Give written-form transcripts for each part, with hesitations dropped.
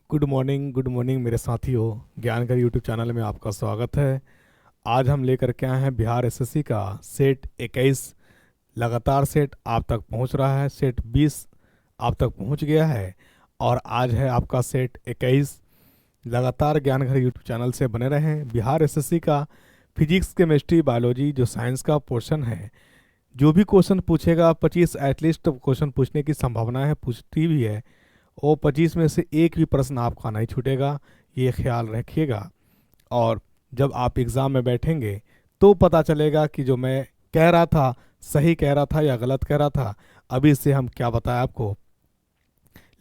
Good morning मेरे साथियों। Gyankar YouTube channel में आपका स्वागत है। आज हम लेकर के आए हैं बिहार एसएससी का सेट 21। लगातार सेट आप तक पहुंच रहा है, सेट 20 आप तक पहुंच गया है और आज है आपका सेट 21। लगातार ज्ञानघर यूट्यूब चैनल से बने रहें। बिहार एसएससी का फिजिक्स, केमिस्ट्री, बायोलॉजी जो साइंस का पोर्शन है, जो भी क्वेश्चन पूछेगा 25 एटलीस्ट क्वेश्चन पूछने की संभावना है, पूछती भी है। वो 25 में से एक भी प्रश्न आपका नहीं छूटेगा, ये ख्याल रखिएगा। और जब आप एग्ज़ाम में बैठेंगे तो पता चलेगा कि जो मैं कह रहा था सही कह रहा था या गलत कह रहा था। अभी से हम क्या बताएं आपको,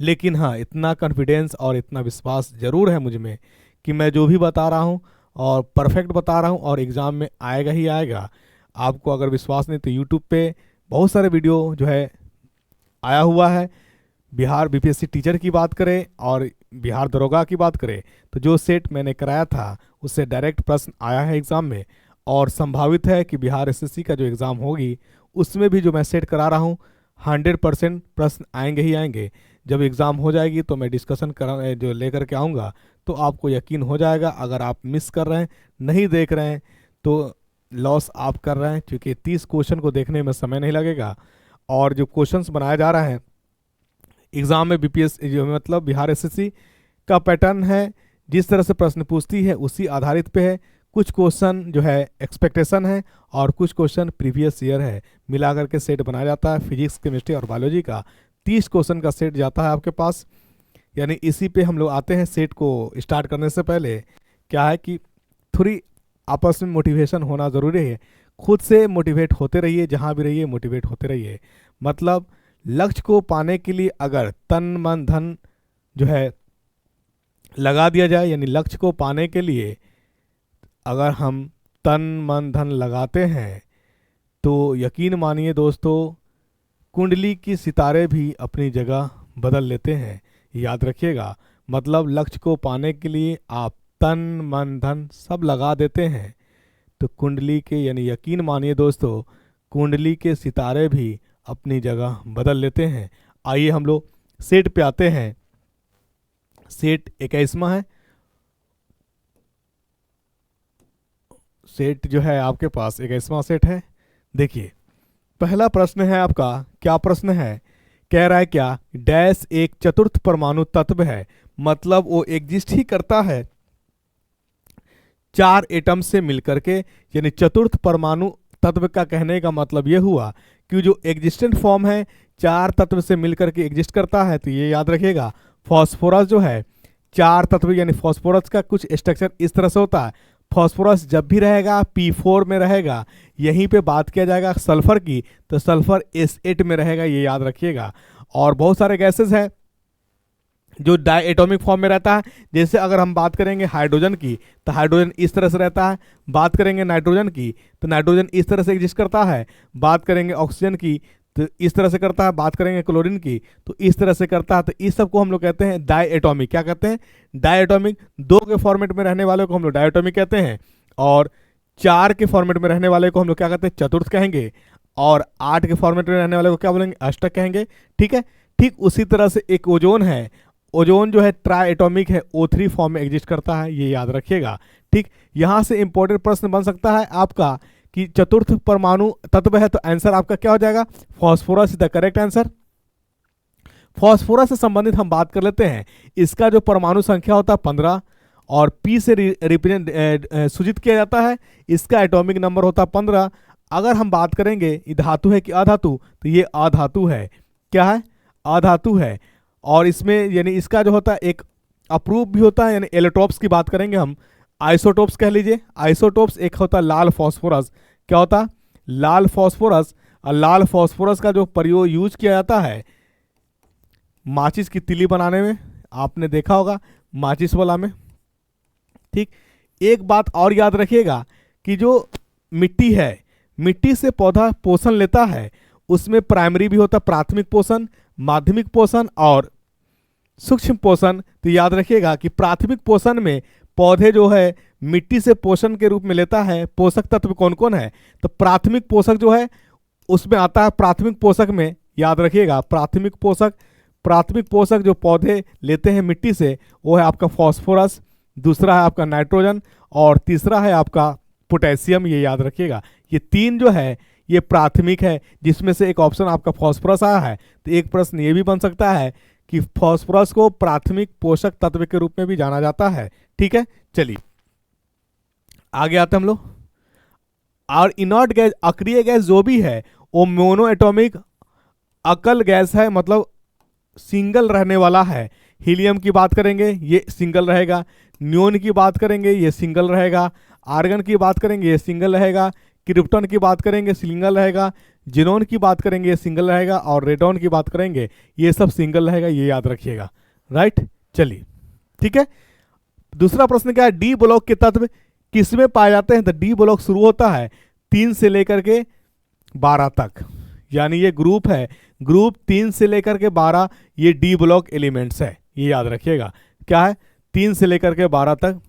लेकिन हाँ, इतना कॉन्फिडेंस और इतना विश्वास ज़रूर है मुझ में कि मैं जो भी बता रहा हूँ और परफेक्ट बता रहा हूँ और एग्ज़ाम में आएगा ही आएगा। आपको अगर विश्वास नहीं तो यूट्यूब पे बहुत सारे वीडियो जो है आया हुआ है। बिहार बीपीएससी टीचर की बात करें और बिहार दरोगा की बात करें तो जो सेट मैंने कराया था उससे डायरेक्ट प्रश्न आया है एग्ज़ाम में, और संभावित है कि बिहार एसएससी का जो एग्ज़ाम होगी उसमें भी जो मैं सेट करा रहा हूँ 100% प्रश्न आएंगे ही आएंगे। जब एग्ज़ाम हो जाएगी तो मैं डिस्कशन करा जो लेकर के आऊँगा तो आपको यकीन हो जाएगा। अगर आप मिस कर रहे हैं, नहीं देख रहे हैं तो लॉस आप कर रहे हैं, क्योंकि 30 क्वेश्चन को देखने में समय नहीं लगेगा। और जो क्वेश्चंस बनाया जा रहा है एग्ज़ाम में बीपीएससी जो मतलब बिहार एसएससी का पैटर्न है, जिस तरह से प्रश्न पूछती है उसी आधारित पे है। कुछ क्वेश्चन जो है एक्सपेक्टेशन है और कुछ क्वेश्चन प्रीवियस ईयर है, मिला करके सेट बनाया जाता है। फिजिक्स, केमिस्ट्री और बायोलॉजी का 30 क्वेश्चन का सेट जाता है आपके पास। यानी इसी पे हम लोग आते हैं। सेट को स्टार्ट करने से पहले क्या है कि थोड़ी आपस में मोटिवेशन होना ज़रूरी है। खुद से मोटिवेट होते रहिए, जहाँ भी रहिए मोटिवेट होते रहिए। मतलब लक्ष्य को पाने के लिए अगर तन मन धन जो है लगा दिया जाए, यानी लक्ष्य को पाने के लिए अगर हम तन मन धन लगाते हैं तो यकीन मानिए दोस्तों, कुंडली की सितारे भी अपनी जगह बदल लेते हैं। याद रखिएगा, मतलब लक्ष्य को पाने के लिए आप तन मन धन सब लगा देते हैं तो कुंडली के यानी यकीन मानिए दोस्तों, कुंडली के सितारे भी अपनी जगह बदल लेते हैं। आइए हम लोग सेट पे आते हैं। सेट 21वां है। सेट जो है आपके पास 21वां सेट है। देखिए पहला प्रश्न है आपका, क्या प्रश्न है, कह रहा है क्या डैश एक चतुर्थ परमाणु तत्व है। मतलब वो एग्जिस्ट ही करता है 4 एटम से मिलकर के, यानी चतुर्थ परमाणु तत्व का कहने का मतलब यह हुआ कि जो एग्जिस्टेंट फॉर्म है 4 तत्व से मिलकर के एग्जिस्ट करता है। तो ये याद रखिएगा, फॉस्फोरस जो है 4 तत्व, यानी फॉस्फोरस का कुछ स्ट्रक्चर इस तरह से होता है। फॉस्फोरस जब भी रहेगा P4 में रहेगा। यहीं पे बात किया जाएगा सल्फर की तो सल्फर S8 में रहेगा, ये याद रखिएगा। और बहुत सारे गैसेस हैं जो डाई एटॉमिक फॉर्म में रहता है। जैसे अगर हम बात करेंगे हाइड्रोजन की तो हाइड्रोजन इस तरह से रहता है। बात करेंगे नाइट्रोजन की तो नाइट्रोजन इस तरह से एग्जिस्ट करता है। बात करेंगे ऑक्सीजन की तो इस तरह से करता है। बात करेंगे क्लोरीन की तो इस तरह से करता है। तो इस सब को हम लोग कहते हैं डाई एटॉमिक। क्या कहते हैं? Die atomic. 2 के फॉर्मेट में रहने वाले को हम लोग डाई एटॉमिक कहते हैं, और 4 के फॉर्मेट में रहने वाले को हम लोग क्या कहते हैं? चतुर्थ कहेंगे, और 8 के फॉर्मेट में रहने वाले को क्या बोलेंगे? अष्टक कहेंगे। ठीक है। ठीक उसी तरह से एक ओजोन है। ओजोन जो है ट्राई एटॉमिक है, O3 फॉर्म में एग्जिस्ट करता है, ये याद रखिएगा। ठीक, यहाँ से इंपॉर्टेंट प्रश्न बन सकता है आपका कि चतुर्थ परमाणु तत्व है तो आंसर आपका क्या हो जाएगा? Phosphorus is the correct answer. Phosphorus से संबंधित हम बात कर लेते हैं। इसका जो परमाणु संख्या होता है 15 और P से रिप्रेजेंट सूचित किया जाता है। इसका एटॉमिक नंबर होता है 15। अगर हम बात करेंगे ये धातु है कि अधातु, तो ये अधातु है। क्या है? अधातु है। और इसमें यानी इसका जो होता है एक अप्रूव भी होता है, यानी एलोटॉप्स की बात करेंगे हम, आइसोटोप्स कह लीजिए। आइसोटोप्स एक होता है लाल फॉस्फोरस। क्या होता है? लाल फॉस्फोरस। और लाल फॉस्फोरस का जो प्रयोग यूज किया जाता है माचिस की तिली बनाने में, आपने देखा होगा माचिस वाला में। ठीक, एक बात और याद रखिएगा कि जो मिट्टी है, मिट्टी से पौधा पोषण लेता है, उसमें प्राइमरी भी होता है, प्राथमिक पोषण, माध्यमिक पोषण और सूक्ष्म पोषण। तो याद रखिएगा कि प्राथमिक पोषण में पौधे जो है मिट्टी से पोषण के रूप में लेता है। पोषक तत्व कौन कौन है? तो प्राथमिक पोषक जो है उसमें आता है, प्राथमिक पोषक में याद रखिएगा प्राथमिक पोषक प्राथमिक पोषक जो पौधे लेते हैं मिट्टी से वो है आपका फॉस्फोरस, दूसरा है आपका नाइट्रोजन और तीसरा है आपका पोटेशियम। ये याद रखिएगा, ये तीन जो है ये प्राथमिक है, जिसमें से एक ऑप्शन आपका फॉस्फोरस आया है। तो एक प्रश्न ये भी बन सकता है कि फॉस्फोरस को प्राथमिक पोषक तत्व के रूप में भी जाना जाता है। ठीक है, चलिए आगे आते हम लोग। और इनर्ट गैस, अक्रिय गैस जो भी है वो मोनो एटॉमिक एकल गैस है, मतलब सिंगल रहने वाला है। हीलियम की बात करेंगे ये सिंगल रहेगा, नियोन की बात करेंगे ये सिंगल रहेगा, आर्गन की बात करेंगे ये सिंगल रहेगा, क्रिप्टॉन की बात करेंगे सिंगल रहेगा, जिनोन की बात करेंगे ये सिंगल रहेगा और रेडॉन की बात करेंगे ये सब सिंगल रहेगा। ये याद रखिएगा, राइट। चलिए ठीक है, दूसरा प्रश्न क्या है, डी ब्लॉक के तत्व किसमें पाए जाते हैं? तो डी ब्लॉक शुरू होता है 3 से लेकर के 12 तक, यानी ये ग्रुप है, ग्रुप 3 से लेकर के 12 ये डी ब्लॉक एलिमेंट्स है। ये याद रखिएगा क्या है, 3 से लेकर के 12 तक।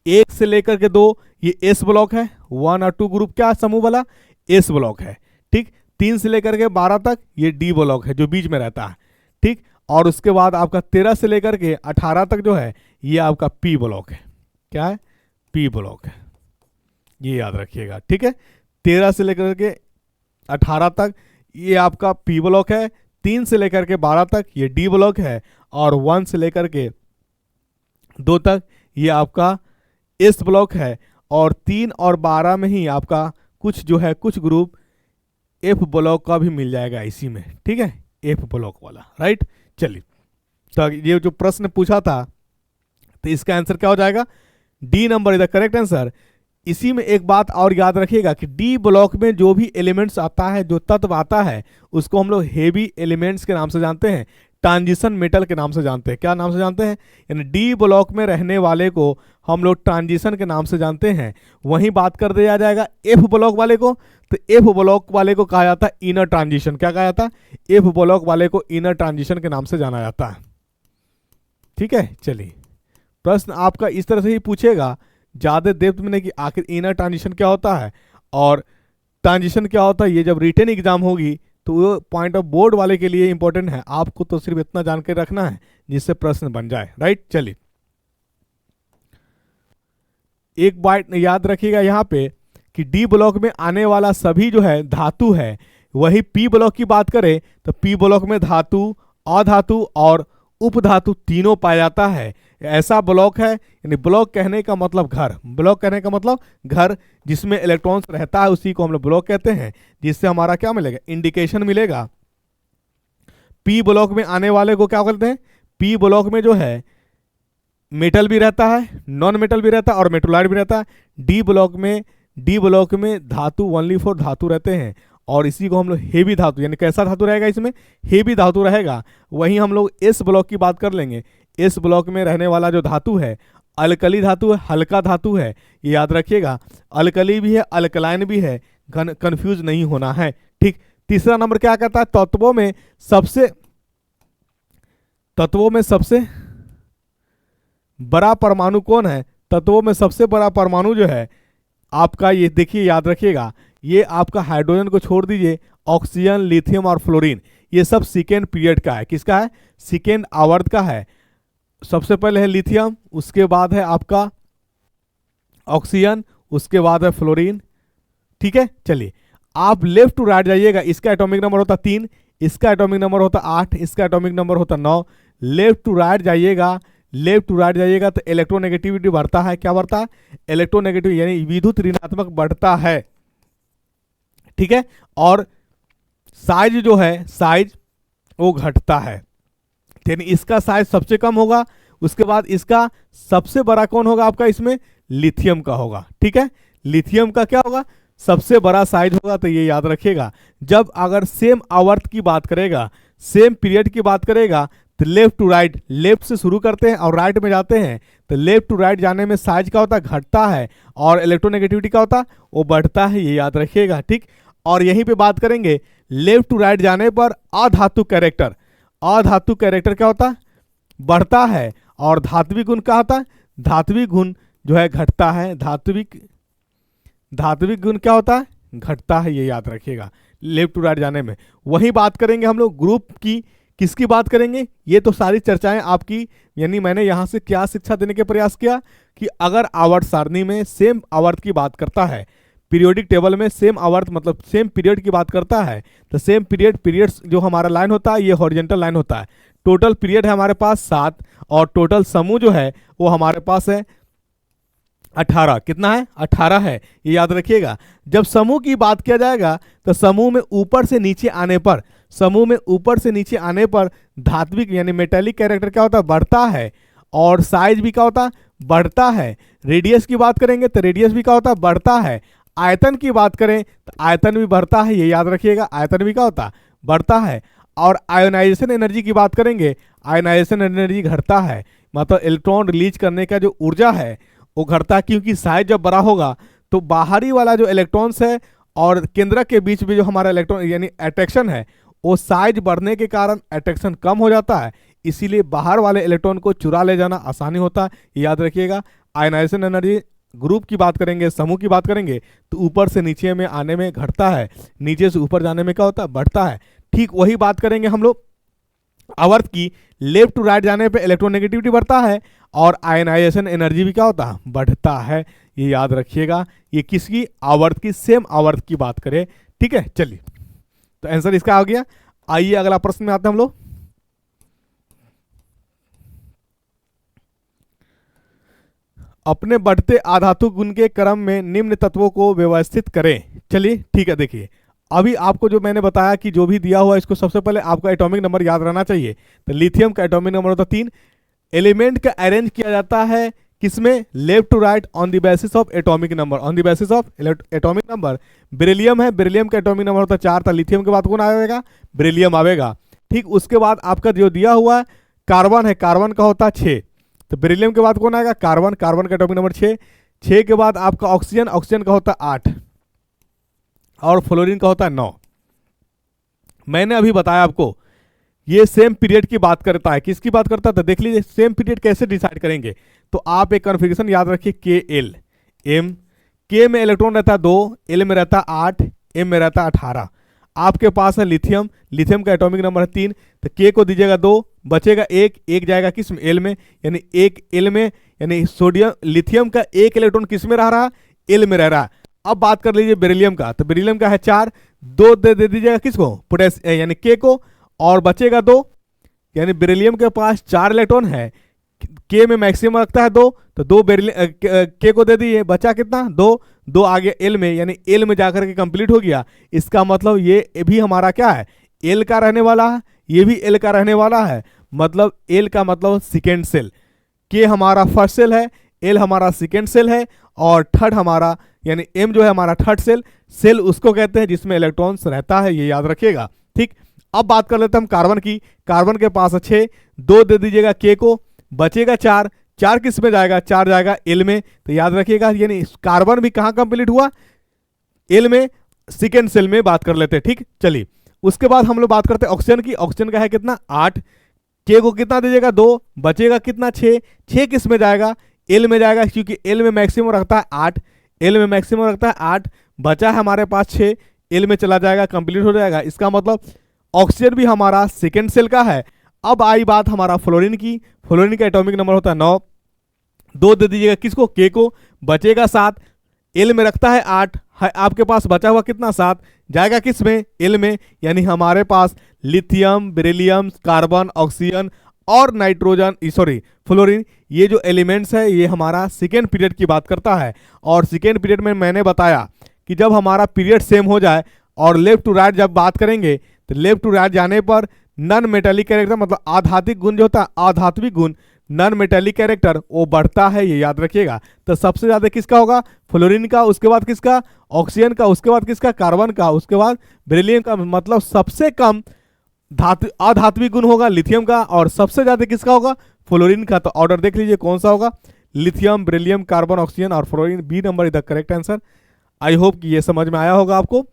1 से लेकर के 2 ये एस ब्लॉक है, 1 और 2 ग्रुप क्या समूह वाला एस ब्लॉक है। ठीक, 3 से लेकर के 12 तक ये डी ब्लॉक है जो बीच में रहता है। ठीक, और उसके बाद आपका 13 से लेकर के 18 तक जो है ये आपका पी ब्लॉक है। क्या है? पी ब्लॉक है, ये याद रखिएगा। ठीक है, 13 से लेकर के 18 तक ये आपका पी ब्लॉक है, 3 से लेकर के 12 तक ये डी ब्लॉक है और 1 से लेकर के 2 तक ये आपका एस ब्लॉक है। और 3 और 12 में ही आपका कुछ जो है कुछ ग्रुप एफ ब्लॉक का भी मिल जाएगा इसी में। ठीक है, एफ ब्लॉक वाला, राइट। चलिए, तो ये जो प्रश्न पूछा था तो इसका आंसर क्या हो जाएगा? D number is the correct answer. इसी में एक बात और याद रखिएगा कि डी ब्लॉक में जो भी एलिमेंट्स आता है, जो तत्व आता है, उसको हम लोग हेवी एलिमेंट्स के नाम से जानते हैं, ट्रांजिशन मेटल के नाम से जानते हैं। क्या नाम से जानते हैं? यानी डी ब्लॉक में रहने वाले को हम लोग ट्रांजिशन के नाम से जानते हैं। वहीं बात कर दिया जाएगा एफ ब्लॉक वाले को, तो एफ ब्लॉक वाले को कहा जाता है इनर ट्रांजिशन। क्या कहा जाता है? एफ ब्लॉक वाले को इनर ट्रांजिशन के नाम से जाना जाता है। ठीक है, चलिए प्रश्न आपका इस तरह से ही पूछेगा, ज़्यादा डेप्थ में नहीं कि आखिर इनर ट्रांजिशन क्या होता है और ट्रांजिशन क्या होता है। ये जब रिटन एग्जाम होगी तो वो पॉइंट ऑफ बोर्ड वाले के लिए इंपॉर्टेंट है, आपको तो सिर्फ इतना जानकर रखना है जिससे प्रश्न बन जाए, राइट। चलिए एक बात याद रखिएगा यहाँ पे कि डी ब्लॉक में आने वाला सभी जो है धातु है, वही पी ब्लॉक की बात करें तो पी ब्लॉक में धातु, अधातु और उपधातु तीनों पाया जाता है। ऐसा ब्लॉक है, यानी ब्लॉक कहने का मतलब घर, ब्लॉक कहने का मतलब घर जिसमें इलेक्ट्रॉन्स रहता है उसी को हम लोग ब्लॉक कहते हैं। जिससे हमारा क्या मिलेगा? इंडिकेशन मिलेगा। पी ब्लॉक में आने वाले को क्या कहते हैं? पी ब्लॉक में जो है मेटल भी रहता है, नॉन मेटल भी रहता है और मेटोलाइट भी रहता है। डी ब्लॉक में धातु ओनली फॉर धातु रहते हैं और इसी को हम लोग हेवी धातु, यानी कैसा धातु रहेगा? इसमें हेवी धातु रहेगा। वहीं हम लोग एस ब्लॉक की बात कर लेंगे। एस ब्लॉक में रहने वाला जो धातु है अल्कली धातु है, हल्का धातु है। ये याद रखिएगा, अल्कली भी है, अल्कलाइन भी है, कंफ्यूज नहीं होना है। ठीक, तीसरा नंबर क्या कहता है? तत्वों में सबसे बड़ा परमाणु कौन है? तत्वों में सबसे बड़ा परमाणु जो है आपका, ये देखिए याद रखिएगा, ये आपका हाइड्रोजन को छोड़ दीजिए, ऑक्सीजन, लिथियम और फ्लोरीन, ये सब सेकेंड पीरियड का है। किसका है? सेकेंड आवर्त का है। सबसे पहले है लिथियम, उसके बाद है आपका ऑक्सीजन, उसके बाद है फ्लोरीन। ठीक है, चलिए आप लेफ्ट टू राइट जाइएगा। इसका एटॉमिक नंबर होता 3, इसका एटॉमिक नंबर होता 8, इसका एटॉमिक नंबर होता 9। लेफ्ट टू राइट जाइएगा, लेफ्ट टू राइट जाइएगा तो इलेक्ट्रोनेगेटिविटी बढ़ता है। क्या बढ़ता है? इलेक्ट्रोनेगेटिव यानी विद्युत ऋणात्मक बढ़ता है। ठीक है, और साइज जो है साइज वो घटता है, यानी इसका साइज सबसे कम होगा। उसके बाद इसका सबसे बड़ा कौन होगा आपका? इसमें लिथियम का होगा। ठीक है, लिथियम का क्या होगा? सबसे बड़ा साइज होगा। तो ये याद रखिएगा, जब अगर सेम आवर्त की बात करेगा, सेम पीरियड की बात करेगा तो लेफ्ट टू राइट, लेफ्ट से शुरू करते हैं और राइट में जाते हैं तो लेफ्ट टू राइट जाने में साइज का होता है घटता है और इलेक्ट्रोनेगेटिविटी का होता है वो बढ़ता है। ये याद रखिएगा। ठीक, और यहीं पे बात करेंगे लेफ्ट टू राइट जाने पर अधातु कैरेक्टर, अधातु कैरेक्टर क्या होता है? बढ़ता है। और धात्विक गुण क्या होता है? धात्विक गुण जो है घटता है। धात्विक गुण क्या होता है? घटता है। ये याद रखिएगा लेफ्ट टू राइट जाने में। वही बात करेंगे हम लोग ग्रुप की किसकी बात करेंगे? ये तो सारी चर्चाएं आपकी, यानी मैंने यहां से क्या शिक्षा देने के प्रयास किया कि अगर आवर्त सारणी में सेम आवर्त की बात करता है, पीरियोडिक टेबल में सेम आवर्त मतलब सेम पीरियड की बात करता है, तो सेम पीरियड्स जो हमारा लाइन होता है ये हॉरिजॉन्टल लाइन होता है। टोटल पीरियड है हमारे पास 7 और टोटल समूह जो है वो हमारे पास है 18। कितना है? 18 है, ये याद रखिएगा। जब समूह की बात किया जाएगा तो समूह में ऊपर से नीचे आने पर, समूह में ऊपर से नीचे आने पर धात्विक यानी मेटेलिक कैरेक्टर क्या होता है? बढ़ता है। और साइज भी क्या होता है? बढ़ता है। रेडियस की बात करेंगे तो रेडियस भी क्या होता है? बढ़ता है। आयतन की बात करें तो आयतन भी बढ़ता है, ये याद रखिएगा, आयतन भी क्या होता है? बढ़ता है। और आयोनाइजेशन एनर्जी की बात करेंगे, आयोनाइजेशन एनर्जी घटता है, मतलब इलेक्ट्रॉन रिलीज करने का जो ऊर्जा है वो घटता है, क्योंकि साइज जब बड़ा होगा तो बाहरी वाला जो इलेक्ट्रॉन्स है और केंद्रक के बीच में जो हमारा इलेक्ट्रॉन यानी अट्रैक्शन है, वो साइज बढ़ने के कारण अट्रैक्शन कम हो जाता है, इसीलिए बाहर वाले इलेक्ट्रॉन को चुरा ले जाना आसानी होता है, ये याद रखिएगा। आयनाइजेशन एनर्जी ग्रुप की बात करेंगे, समूह की बात करेंगे तो ऊपर से नीचे में आने में घटता है, नीचे से ऊपर जाने में क्या होता है? बढ़ता है। ठीक वही बात करेंगे हम लोग आवर्त की, लेफ्ट टू राइट जाने पे इलेक्ट्रोनेगेटिविटी बढ़ता है और आयनाइजेशन एनर्जी भी क्या होता है? बढ़ता है, ये याद रखिएगा। ये किसकी? आवर्त की, सेम आवर्त की बात करें। ठीक है, चलिए तो आंसर इसका आ गया। आइए अगला प्रश्न में आते हैं हम लोग। अपने बढ़ते आधातु गुण के क्रम में निम्न तत्वों को व्यवस्थित करें। चलिए ठीक है, देखिए अभी आपको जो मैंने बताया कि जो भी दिया हुआ इसको सबसे पहले आपको एटॉमिक नंबर याद रहना चाहिए। तो लिथियम का एटॉमिक नंबर होता है 3। एलिमेंट का अरेंज किया जाता है किसमें? Left to right on the basis of atomic number, on the basis of atomic number. Beryllium है, बेरिलियम का एटॉमिक नंबर होता है 4, तो लिथियम के बाद कौन आएगा? बेरिलियम आवेगा। ठीक उसके बाद आपका जो दिया हुआ है कार्बन है, कार्बन का होता है 6, तो बेरिलियम के बाद कौन आएगा? कार्बन, कार्बन का एटॉमिक नंबर 6। 6 के बाद आपका ऑक्सीजन, ऑक्सीजन का होता है 8 और फ्लोरीन का होता है 9। मैंने अभी बताया आपको ये सेम पीरियड की बात करता है। किसकी बात करता है? तो देख लीजिए सेम पीरियड कैसे डिसाइड करेंगे। तो आप एक कॉन्फ़िगरेशन याद रखिए, के एल एम। के में इलेक्ट्रॉन रहता है 2, एल में रहता है 8, एम में रहता है 18। आपके पास है लिथियम, लिथियम का एटॉमिक नंबर है 3, तो के को दीजिएगा 2, बचेगा 1, 1 जाएगा किस में? एल में, यानी 1 एल में, यानी सोडियम लिथियम का 1 इलेक्ट्रॉन किस में रह रहा है? एल में रह रहा है। अब बात कर लीजिए बेरिलियम का, तो बेरिलियम का है 4, 2 दे दीजिएगा किसको? पोटेशियम यानी के को, और बचेगा 2, यानी बेरिलियम के पास 4 इलेक्ट्रॉन है, के में मैक्सिमम रखता है 2, तो 2 बेरिलियम के को दे दिए, बचा कितना? 2, 2 आ गया एल में, यानी एल में जाकर के कंप्लीट हो गया। इसका मतलब ये भी हमारा क्या है? एल का रहने वाला है, ये भी एल का रहने वाला है, मतलब एल का मतलब सेकेंड सेल, के हमारा फर्स्ट सेल है, एल हमारा सेकेंड सेल है, और थर्ड हमारा यानी एम जो है हमारा थर्ड सेल। सेल उसको कहते हैं जिसमें इलेक्ट्रॉन्स रहता है, ये याद रखिएगा। ठीक, अब बात कर लेते हैं हम कार्बन की। कार्बन के पास है 6, 2 दे दीजिएगा के को, बचेगा 4, 4 किस में जाएगा? 4 जाएगा एल में, तो याद रखिएगा यानी कार्बन भी कहाँ कंप्लीट हुआ? एल में, सेकेंड सेल में बात कर लेते हैं। ठीक, चलिए उसके बाद हम लोग बात करते हैं ऑक्सीजन की। ऑक्सीजन का है कितना? 8, के को कितना दीजिएगा? 2, बचेगा कितना? 6, 6 किस में जाएगा? एल में जाएगा, क्योंकि एल में मैक्सिमम रखता है 8, एल में मैक्सिमम रखता है 8, बचा है हमारे पास 6, एल में चला जाएगा, कंप्लीट हो जाएगा। इसका मतलब ऑक्सीजन भी हमारा सेकेंड सेल का है। अब आई बात हमारा फ्लोरीन की। फ्लोरीन का एटॉमिक नंबर होता है 9, 2 दे दीजिएगा किसको? के को, बचेगा 7, एल में रखता है 8, है आपके पास बचा हुआ कितना? 7 जाएगा किस में? एल में, यानी हमारे पास लिथियम, बेरिलियम, कार्बन, ऑक्सीजन और नाइट्रोजन, सॉरी फ्लोरीन, ये जो एलिमेंट्स है ये हमारा सेकेंड पीरियड की बात करता है। और सेकेंड पीरियड में मैंने बताया कि जब हमारा पीरियड सेम हो जाए और लेफ्ट टू राइट जब बात करेंगे तो लेफ्ट टू राइट जाने पर नॉन मेटेलिक कैरेक्टर मतलब आधात्विक गुण जो होता है, आधात्विक गुण नॉन मेटेलिक कैरेक्टर वो बढ़ता है, ये याद रखिएगा। तो सबसे ज्यादा किसका होगा? फ्लोरीन का, उसके बाद किसका? ऑक्सीजन का, उसके बाद किसका? कार्बन का, उसके बाद बेरिलियम का। मतलब सबसे कम अधात्विक गुण होगा लिथियम का, और सबसे ज्यादा किसका होगा? फ्लोरीन का। तो ऑर्डर देख लीजिए कौन सा होगा? लिथियम, बेरिलियम, कार्बन, ऑक्सीजन और fluorine. B number is the correct answer. I hope कि ये समझ में आया होगा आपको।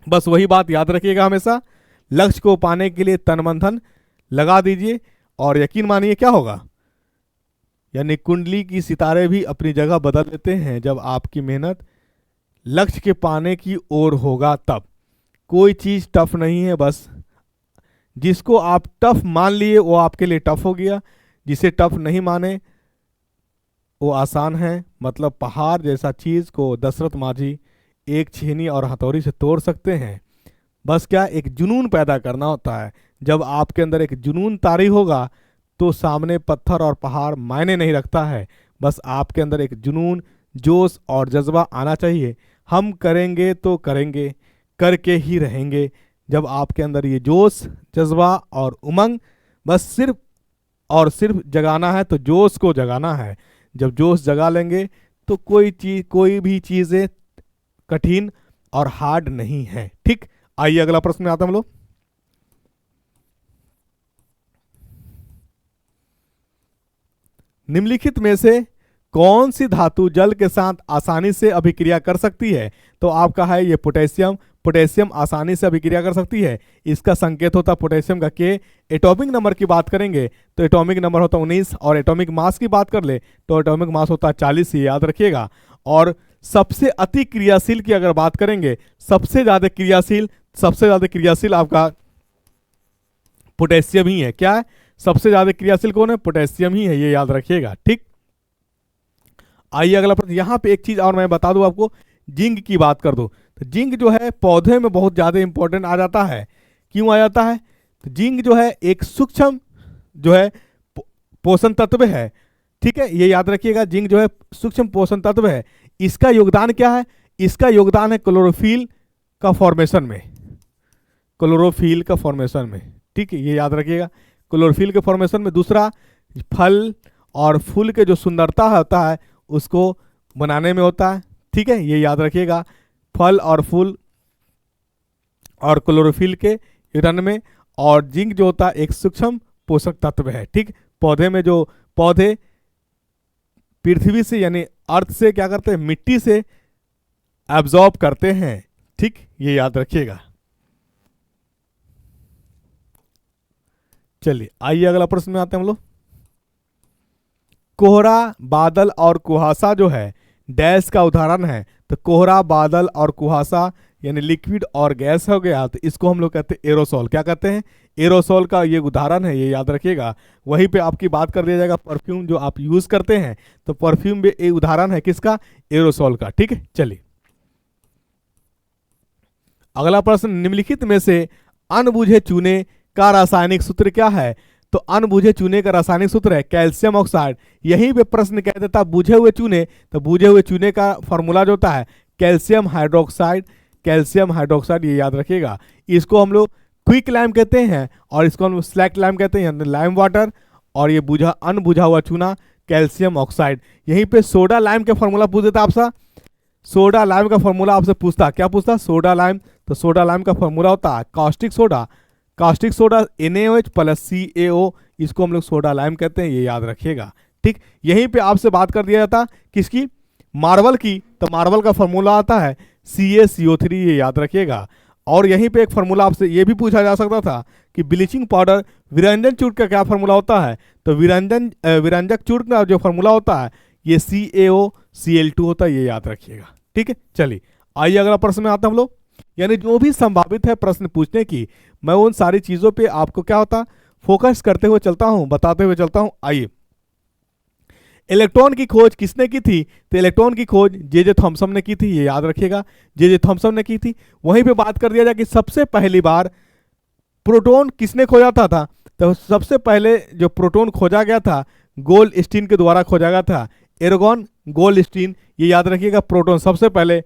बस वही बात याद रखिएगा हमेशा, लक्ष्य को पाने के लिए तन मन धन लगा दीजिए, और यकीन मानिए क्या होगा, यानी कुंडली की सितारे भी अपनी जगह बदल देते हैं जब आपकी मेहनत लक्ष्य के पाने की ओर होगा। तब कोई चीज टफ नहीं है, बस जिसको आप टफ मान लिए वो आपके लिए टफ हो गया, जिसे टफ नहीं माने वो आसान है। मतलब पहाड़ जैसा चीज को दशरथ माझी एक छेनी और हथौड़ी से तोड़ सकते हैं। बस क्या एक जुनून पैदा करना होता है। जब आपके अंदर एक जुनून तारी होगा तो सामने पत्थर और पहाड़ मायने नहीं रखता है। बस आपके अंदर एक जुनून, जोश और जज्बा आना चाहिए। हम करेंगे तो करेंगे, करके ही रहेंगे। जब आपके अंदर ये जोश, जज्बा और उमंग बस सिर्फ और सिर्फ जगाना है तो जोश को जगाना है। जब जोश जगा लेंगे तो कोई भी चीजें कठिन और हार्ड नहीं है। ठीक, आइए अगला प्रश्न में आता हम लोग। निम्नलिखित में से कौन सी धातु जल के साथ आसानी से अभिक्रिया कर सकती है? तो आपका है ये पोटेशियम। पोटेशियम आसानी से अभिक्रिया कर सकती है। इसका संकेत होता है पोटेशियम का के। एटॉमिक नंबर की बात करेंगे तो एटॉमिक नंबर होता है 19, और एटॉमिक मास की बात कर ले तो एटॉमिक मास होता है 40, ये याद रखिएगा। और सबसे अति क्रियाशील की अगर बात करेंगे, सबसे ज्यादा क्रियाशील आपका पोटेशियम ही है। क्या है? सबसे ज्यादा क्रियाशील कौन है? पोटेशियम ही है, ये याद रखिएगा। ठीक, आइए अगला प्रश्न। यहां पे एक चीज और मैं बता दूं आपको, जिंक की बात कर दो तो जिंक जो है पौधे में बहुत ज्यादा इंपॉर्टेंट आ जाता है। क्यों आ जाता है? तो जिंक जो है एक सूक्ष्म जो है पोषण तत्व है। ठीक है, ये याद रखिएगा, जिंक जो है सूक्ष्म पोषण तत्व है। इसका योगदान क्या है? इसका योगदान है क्लोरोफिल का फॉर्मेशन में, क्लोरोफिल का फॉर्मेशन में। ठीक है, ये याद रखिएगा, क्लोरोफिल के फॉर्मेशन में। दूसरा, फल और फूल के जो सुंदरता होता है उसको बनाने में होता है। ठीक है, ये याद रखिएगा, फल और फूल और क्लोरोफिल के योगदान में। और जिंक जो होता है एक सूक्ष्म पोषक तत्व है। ठीक, पौधे में जो पौधे पृथ्वी से यानी अर्थ से क्या करते हैं? मिट्टी से एब्जॉर्ब करते हैं। ठीक, ये याद रखिएगा। चलिए आइए अगला प्रश्न में आते हैं हम लोग। कोहरा, बादल और कुहासा जो है डैश का उदाहरण है। तो कोहरा, बादल और कुहासा यानी लिक्विड और गैस हो गया, तो इसको हम लोग कहते हैं एरोसोल। क्या कहते हैं? एरोसोल का ये उदाहरण है, ये याद रखिएगा। वहीं पे आपकी बात कर दिया जाएगा परफ्यूम जो आप यूज करते हैं, तो परफ्यूम भी एक उदाहरण है किसका? एरोसोल का। ठीक है, चलिए अगला प्रश्न। निम्नलिखित में से अनबुझे चूने का रासायनिक सूत्र क्या है? तो अनबुझे चूने का रासायनिक सूत्र है कैल्शियम ऑक्साइड। यहीं पे प्रश्न कह देता बुझे हुए चूने, तो बुझे हुए चूने का फॉर्मूला जो होता है कैल्शियम हाइड्रोक्साइड। कैल्शियम हाइड्रोक्साइड, ये याद रखिएगा। इसको हम लोग क्विक लाइम कहते हैं और इसको हम स्लैक लाइम कहते हैं, लाइम वाटर। और ये बुझा अनबुझा हुआ चूना कैल्शियम ऑक्साइड। यहीं पे सोडा लाइम के फॉर्मूला पूछ देता आपसे। सोडा लाइम का फॉर्मूला आपसे पूछता, क्या पूछता? Soda lime. तो सोडा लाइम का फॉर्मूला होता है caustic soda. Caustic soda NaOH + CaO, इसको हम लोग सोडा लाइम कहते हैं, ये याद रखिएगा। ठीक, यहीं पे आपसे बात कर दिया जाता किसकी? मार्बल की। तो मार्बल का फॉर्मूला आता है CaCO3, ये याद रखिएगा। और यहीं पे एक फॉर्मूला आपसे ये भी पूछा जा सकता था कि ब्लीचिंग पाउडर विरंजन चूर्ण का क्या फॉर्मूला होता है? तो विरंजक चूर्ण का जो फॉर्मूला होता है ये CaOCl2 होता है, ये याद रखिएगा। ठीक है, चलिए आइए अगला प्रश्न में आते हैं हम लोग। यानी जो भी संभावित है प्रश्न पूछने की, मैं उन सारी चीजों पे आपको क्या होता फोकस करते हुए चलता हूं, बताते हुए चलता हूं। आइए, इलेक्ट्रॉन की खोज किसने की थी? तो इलेक्ट्रॉन की खोज जे थॉमसन ने की थी, ये याद रखिएगा, जे थॉमसन ने की थी। वहीं पे बात कर दिया जाए कि सबसे पहली बार प्रोटॉन किसने खोजा था? तो सबसे पहले जो प्रोटॉन खोजा गया था गोल्डस्टीन के द्वारा खोजा गया था, एर्गोन गोल्डस्टीन, ये याद रखिएगा। प्रोटॉन सबसे पहले,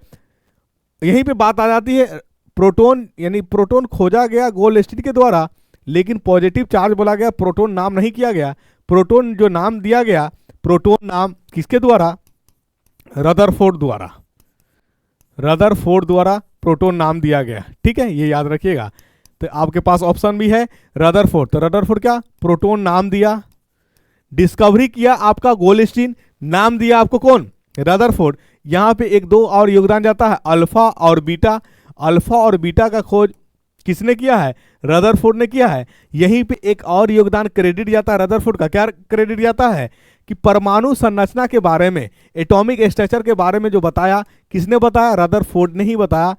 यहीं पे बात आ जाती है प्रोटॉन, यानी प्रोटॉन खोजा गया गोल्डस्टीन के द्वारा, लेकिन पॉजिटिव चार्ज बोला गया, प्रोटॉन नाम नहीं किया गया। प्रोटॉन जो नाम दिया गया, प्रोटॉन नाम किसके द्वारा? रदरफोर्ड द्वारा। रदरफोर्ड द्वारा प्रोटॉन नाम दिया गया। ठीक है, ये याद रखिएगा। तो आपके पास ऑप्शन भी है रदरफोर्ड। तो रदरफोर्ड क्या? प्रोटॉन नाम दिया। डिस्कवरी किया आपका गोल्डस्टीन, नाम दिया आपको कौन? रदरफोर्ड। यहां पे एक दो और योगदान जाता है, अल्फा और बीटा। अल्फा और बीटा का खोज किसने किया है? रदरफोर्ड ने किया है। यहीं पे एक और योगदान क्रेडिट जाता है रदरफोर्ड का। क्या क्रेडिट जाता है? कि परमाणु संरचना के बारे में, एटॉमिक स्ट्रक्चर के बारे में जो बताया, किसने बताया? रदरफोर्ड ने ही बताया।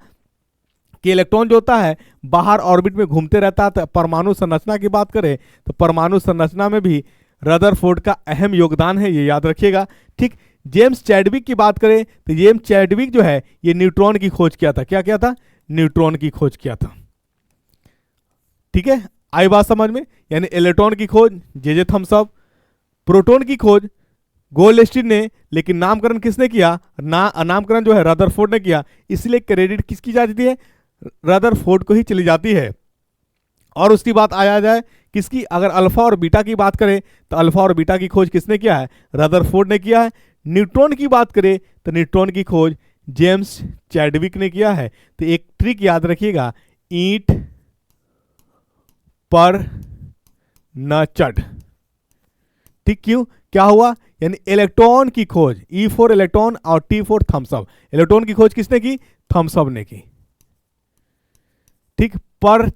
कि इलेक्ट्रॉन जो होता है बाहर ऑर्बिट में घूमते रहता है। तो परमाणु संरचना की बात करें तो परमाणु संरचना में भी रदरफोर्ड का अहम योगदान है, ये याद रखिएगा। ठीक, जेम्स चैडविक की बात करें तो जेम्स चैडविक जो है ये न्यूट्रॉन की खोज किया था। क्या किया था? न्यूट्रॉन की खोज किया था। ठीक है, आई बात समझ में? यानी इलेक्ट्रॉन की खोज जे थॉमसन, प्रोटॉन की खोज गोल्डस्टीन ने, लेकिन नामकरण किसने किया? नामकरण जो है रदरफोर्ड ने किया, इसलिए क्रेडिट किसकी जाती है? रदरफोर्ड को ही चली जाती है। और उसकी बात आया जाए किसकी, अगर अल्फा और बीटा की बात करें तो अल्फा और बीटा की खोज किसने किया है? रदरफोर्ड ने किया है। न्यूट्रॉन की बात करें तो न्यूट्रॉन की खोज जेम्स चैडविक ने किया है। तो एक ट्रिक याद रखिएगा, ईंट पर न चढ़। ठीक, क्यों? क्या हुआ? यानी इलेक्ट्रॉन की खोज, ई फॉर इलेक्ट्रॉन और T for Thums Up, electron की खोज किसने की? थम्स अप ने की। ठीक, पर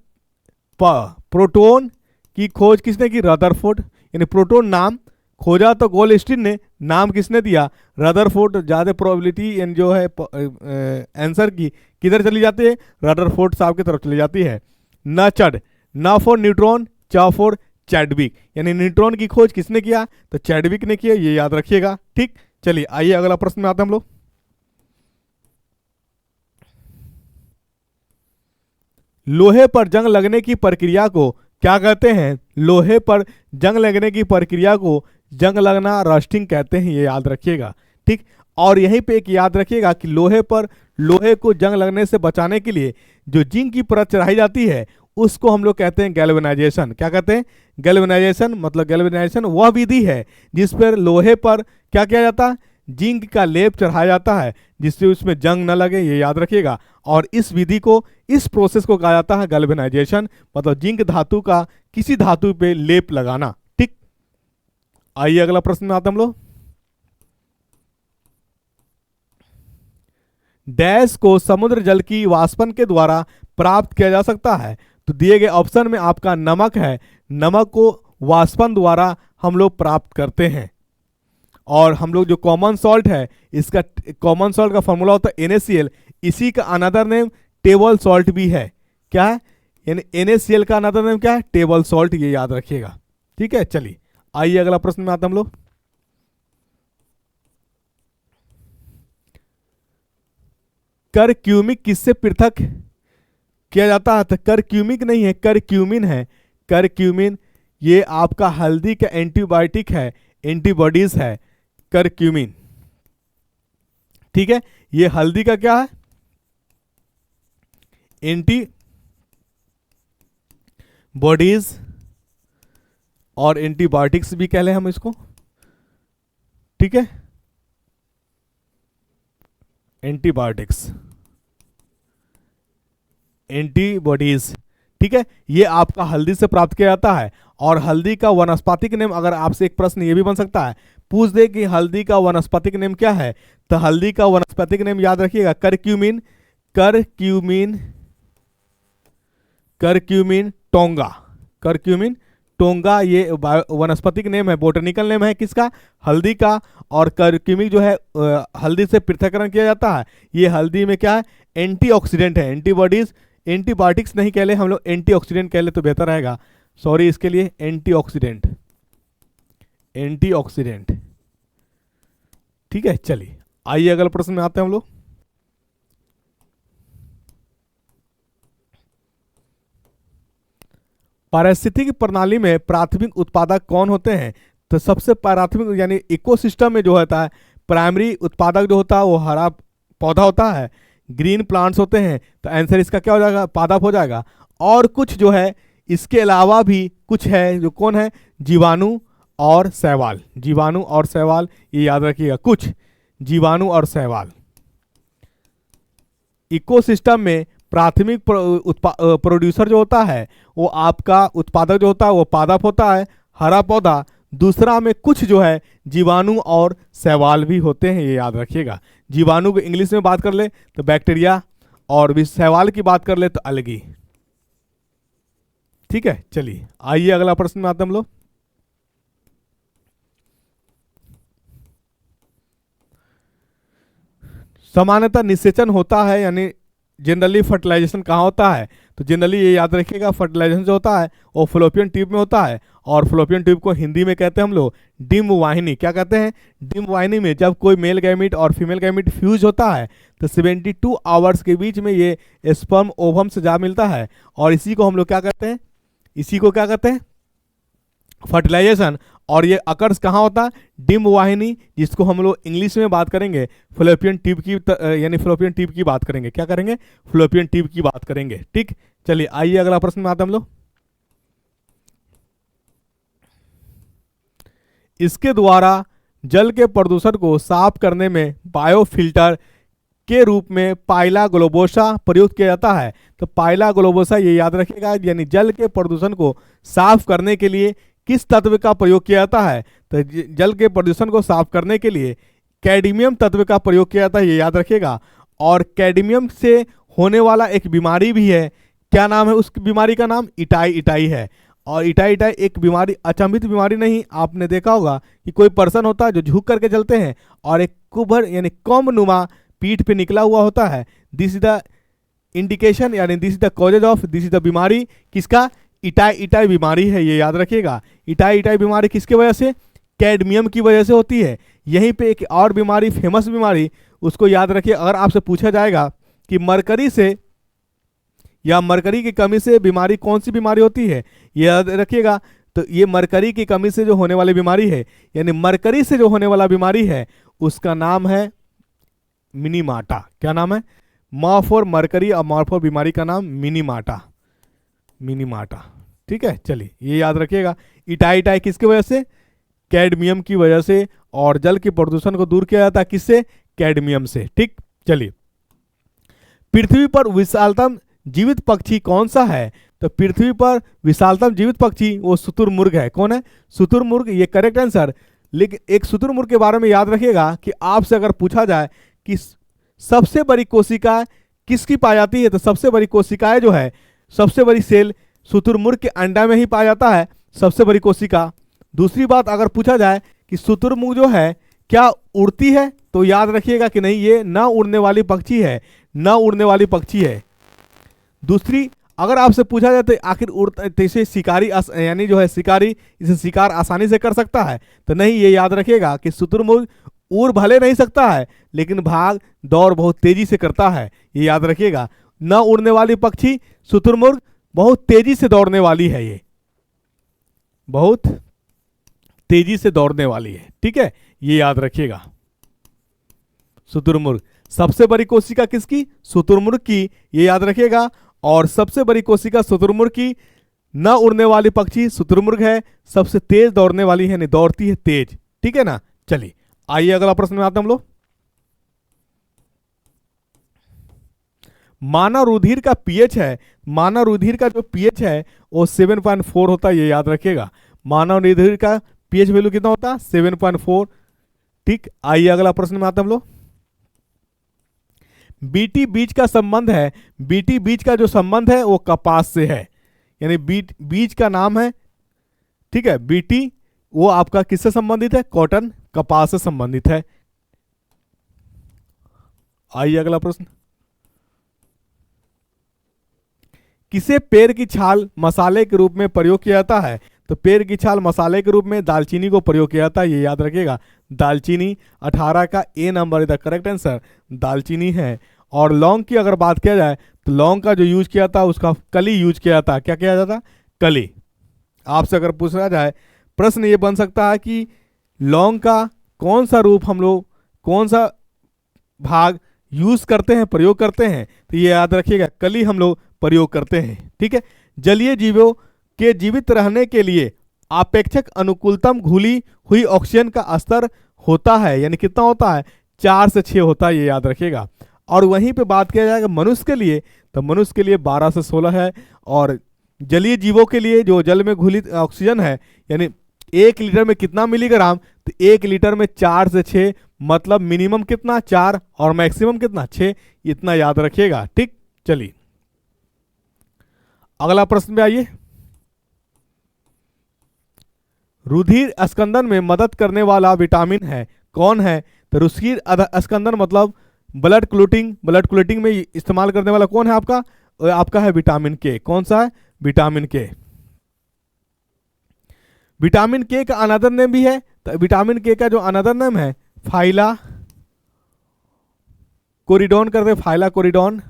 प्रोटॉन की खोज किसने की? रदरफोर्ड। यानी प्रोटॉन नाम खोजा तो गोल्डस्टीन ने, नाम किसने दिया? रदरफोर्ड। ज्यादा प्रोबेबिलिटी यानी जो है आंसर की किधर चली जाती है? रदरफोर्ड साहब की तरफ चली जाती है। न चढ़, न फॉर न्यूट्रॉन, च फॉर चैडविक, यानी न्यूट्रॉन की खोज किसने किया? तो चैडविक ने किया, ये याद रखिएगा। ठीक, चलिए आइए अगला प्रश्न में आते हैं हम लोग। लोहे पर जंग लगने की प्रक्रिया को क्या कहते हैं? लोहे पर जंग लगने की प्रक्रिया को जंग लगना, रस्टिंग कहते हैं, ये याद रखिएगा। ठीक, और यहीं पे एक याद रखिएगा कि लोहे को जंग लगने से बचाने के लिए जो जिंक की परत चढ़ाई जाती है उसको हम लोग कहते हैं गैल्वेनाइजेशन। क्या कहते हैं? गैल्वेनाइजेशन। मतलब गैल्वेनाइजेशन वह विधि है जिस पर लोहे पर क्या किया जाता है? जिंक का लेप चढ़ाया जाता है, जिससे उसमें जंग न लगे, ये याद रखिएगा। और इस विधि को, इस प्रोसेस को कहा जाता है गैल्वेनाइजेशन, मतलब जिंक धातु का किसी धातु पे लेप लगाना। ठीक, आइए अगला प्रश्न में आते हम लोग। डैश को समुद्र जल की वाष्पन के द्वारा प्राप्त किया जा सकता है। तो दिए गए ऑप्शन में आपका नमक है, नमक को वाष्पन द्वारा हम लोग प्राप्त करते हैं। और हम लोग जो कॉमन सॉल्ट है, इसका कॉमन सॉल्ट का फॉर्मूला होता है NaCl, इसी का अनदर नेम टेबल सॉल्ट भी है। क्या है? यानी NaCl का अनदर नेम क्या है? टेबल सॉल्ट, ये याद रखिएगा। ठीक है, चलिए आइए अगला प्रश्न में आते हम लोग। करक्यूमिक किससे पृथक किया जाता है? तो करक्यूमिक नहीं है, करक्यूमिन है। करक्यूमिन ये आपका हल्दी का एंटीबायोटिक है, एंटीबॉडीज है करक्यूमिन। ठीक है, ये हल्दी का क्या है? एंटी बॉडीज और एंटीबायोटिक्स भी कह लें हम इसको। ठीक है, एंटीबायोटिक्स, एंटीबॉडीज। ठीक है, ये आपका हल्दी से प्राप्त किया जाता है। और हल्दी का वनस्पतिक नेम, अगर आपसे एक प्रश्न ये भी बन सकता है, पूछ दे कि हल्दी का वनस्पतिक नेम क्या है, तो हल्दी का वनस्पतिक नेम याद रखिएगा curcumin, curcumin, curcumin tonga, curcumin tonga, ये वनस्पतिक नेम है, बोटेनिकल नेम है किसका? हल्दी का। और करक्यूमिन जो है हल्दी से पृथक्करण किया जाता है। ये हल्दी में क्या है? एंटीऑक्सीडेंट है। एंटीबॉडीज, एंटीबायोटिक्स नहीं कह ले हम लोग, एंटीऑक्सीडेंट कह ले तो बेहतर रहेगा, सॉरी इसके लिए, एंटीऑक्सीडेंट, एंटीऑक्सीडेंट। ठीक है, चलिए आइए अगले प्रश्न में आते हैं हम लोग। पारिस्थितिकी प्रणाली में प्राथमिक उत्पादक कौन होते हैं? तो सबसे प्राथमिक यानी इकोसिस्टम में जो होता है, प्राइमरी उत्पादक जो होता है वो हरा पौधा होता है, ग्रीन प्लांट्स होते हैं। तो आंसर इसका क्या हो जाएगा? पादप हो जाएगा। और कुछ जो है इसके अलावा भी कुछ है, जो कौन है? जीवाणु और शैवाल, जीवाणु और शैवाल, ये याद रखिएगा, कुछ जीवाणु और शैवाल। इकोसिस्टम में प्राथमिक प्रोड्यूसर जो होता है वो आपका उत्पादक जो होता है वो पादप होता है, हरा पौधा। दूसरा में कुछ जो है जीवाणु और शैवाल भी होते हैं, ये याद रखिएगा। जीवाणु को इंग्लिश में बात कर ले तो बैक्टीरिया, और भी शैवाल की बात कर ले तो अलगी। ठीक है, चलिए आइए अगला प्रश्न में आते हम लोग। सामान्यतः निषेचन होता है, यानी जनरली फर्टिलाइजेशन कहाँ होता है? तो जनरली ये याद रखिएगा, फर्टिलाइजेशन जो होता है वो फ्लोपियन ट्यूब में होता है, और फ्लोपियन ट्यूब को हिंदी में कहते हैं हम लोग डिम्ब वाहिनी। क्या कहते हैं? डिम्ब वाहिनी में जब कोई मेल गैमीट और फीमेल गैमीट फ्यूज होता है तो 72 आवर्स के बीच में ये स्पर्म ओवम से जा मिलता है, और इसी को हम लोग क्या कहते हैं? इसी को क्या कहते हैं? फर्टिलाइजेशन। और ये अकर्स कहाँ होता है? डिम्ब वाहिनी, जिसको हम लोग इंग्लिश में बात करेंगे फ्लोपियन ट्यूब की, यानी फ्लोपियन ट्यूब की बात करेंगे। क्या करेंगे? फ्लोपियन ट्यूब की बात करेंगे। ठीक, चलिए आइए अगला प्रश्न में आते हैं हम लोग। इसके द्वारा जल के प्रदूषण को साफ करने में बायोफिल्टर के रूप में पाइला ग्लोबोसा प्रयुक्त किया जाता है। तो पाइला ग्लोबोसा ये याद रखिएगा, यानी जल के प्रदूषण को साफ करने के लिए किस तत्व का प्रयोग किया जाता है? तो जल के प्रदूषण को साफ करने के लिए कैडमियम तत्व का प्रयोग किया जाता है, ये याद रखिएगा। और कैडमियम से होने वाला एक बीमारी भी है, क्या नाम है उस बीमारी का? नाम इटाई इटाई है। और इटाई इटाई एक बीमारी, अचंभित बीमारी नहीं, आपने देखा होगा कि कोई पर्सन होता है जो झुक करके चलते हैं और एक कुबर यानी कॉम्ब नुमा पीठ पे निकला हुआ होता है। दिस इज द इंडिकेशन, यानी this is the causes of, this is the बीमारी किसका? इटाई इटाई बीमारी है, ये याद रखिएगा। इटाई इटाई बीमारी किसकी वजह से? कैडमियम की वजह से होती है। यहीं पे एक और बीमारी, फेमस बीमारी, उसको याद रखिए। अगर आपसे पूछा जाएगा कि मरकरी से या मरकरी की कमी से बीमारी कौन सी बीमारी होती है, ये याद रखिएगा। तो ये मरकरी की कमी से जो होने वाली बीमारी है, यानी मरकरी से जो होने वाला बीमारी है, उसका नाम है मिनीमाटा। क्या नाम है? म फॉर मरकरी और म फॉर बीमारी का नाम मिनीमाटा, मिनीमाटा। ठीक है, चलिए ये याद रखिएगा। इटाई इटाई किसकी वजह से? कैडमियम की वजह से। और जल के प्रदूषण को दूर किया जाता है किससे? कैडमियम से। ठीक, चलिए। पृथ्वी पर विशालतम जीवित पक्षी कौन सा है? तो पृथ्वी पर विशालतम जीवित पक्षी वो शुतुरमुर्ग है। कौन है? शुतुरमुर्ग, ये करेक्ट आंसर। लेकिन एक शुतुरमुर्ग के बारे में याद रखिएगा कि आपसे अगर पूछा जाए कि सबसे बड़ी कोशिका किसकी पाई जाती है, तो सबसे बड़ी कोशिकाएं जो है, सबसे बड़ी सेल शुतुरमुर्ग के अंडा में ही पाया जाता है, सबसे बड़ी कोशिका। दूसरी बात, अगर पूछा जाए कि शुतुरमुर्ग जो है क्या उड़ती है, तो याद रखिएगा कि नहीं, ये ना उड़ने वाली पक्षी है, ना उड़ने वाली पक्षी है। दूसरी, अगर आपसे पूछा जाए तो आखिर उड़ता, तो इसे शिकारी यानी जो है शिकारी इसे शिकार आसानी से कर सकता है, तो नहीं, ये याद रखिएगा कि शुतुरमुर्ग उड़ भले नहीं सकता है, लेकिन भाग दौड़ बहुत तेजी से करता है, ये याद रखिएगा। न उड़ने वाली पक्षी शुतुरमुर्ग बहुत तेजी से दौड़ने वाली है, ये बहुत तेजी से दौड़ने वाली है। ठीक है, ये याद रखिएगा। शुतुरमुर्ग, सबसे बड़ी कोशिका किसकी? शुतुरमुर्ग की, ये याद रखिएगा। और सबसे बड़ी कोशिका शुतुरमुर्ग की, न उड़ने वाली पक्षी शुतुरमुर्ग है, सबसे तेज दौड़ने वाली है, नहीं दौड़ती है तेज। ठीक है ना, चलिए आइए अगला प्रश्न में आते हैं हम लोग। मानव रुधिर का पीएच है, मानव रुधिर का जो पीएच है वो 7.4 होता है, ये याद रखिएगा। मानव रुधिर का पीएच वैल्यू कितना होता है? 7.4। ठीक, आइए अगला प्रश्न में आते हैं हम लोग। बीटी बीज का संबंध है, बीटी बीज का जो संबंध है वो कपास से है, यानी बीज का नाम है। ठीक है, बीटी वो आपका किससे संबंधित है? कॉटन, कपास से संबंधित है। आइए अगला प्रश्न। किसे पेड़ की छाल मसाले के रूप में प्रयोग किया जाता है? तो पेड़ की छाल मसाले के रूप में दालचीनी को प्रयोग किया जाता है, ये याद रखिएगा। दालचीनी 18 का A number is the correct answer, दालचीनी है। और लौंग की अगर बात किया जाए तो लौंग का जो यूज किया था उसका कली यूज किया जाता। क्या किया जाता? कली। आपसे अगर पूछा जाए, प्रश्न ये बन सकता है कि लौंग का कौन सा रूप हम लोग, कौन सा भाग यूज करते हैं, प्रयोग करते हैं, तो ये याद रखिएगा, कली हम लोग प्रयोग करते हैं। ठीक है, जलीय जीवों के जीवित रहने के लिए अपेक्षक अनुकूलतम घुली हुई ऑक्सीजन का स्तर होता है, यानी कितना होता है? 4 से 6 होता है, ये याद रखिएगा। और वहीं पे बात किया जाएगा मनुष्य के लिए, तो मनुष्य के लिए 12 से 16 है। और जलीय जीवों के लिए जो जल में घुली ऑक्सीजन है, यानी 1 लीटर में कितना मिलीग्राम? तो 1 लीटर में 4 से 6, मतलब मिनिमम कितना? 4 और मैक्सिमम कितना? 6, इतना याद रखिएगा। ठीक, चलिए अगला प्रश्न में आइए। रुधिर स्कंदन में मदद करने वाला विटामिन है, कौन है? तो रुधिर स्कंदन मतलब ब्लड क्लोटिंग में इस्तेमाल करने वाला कौन है आपका? आपका है विटामिन के। कौन सा है? विटामिन के। विटामिन के का अनदर नेम भी है, तो विटामिन के का जो अनदर नेम है फाइला कोरिडोन करते, फाइला कोरिडोन।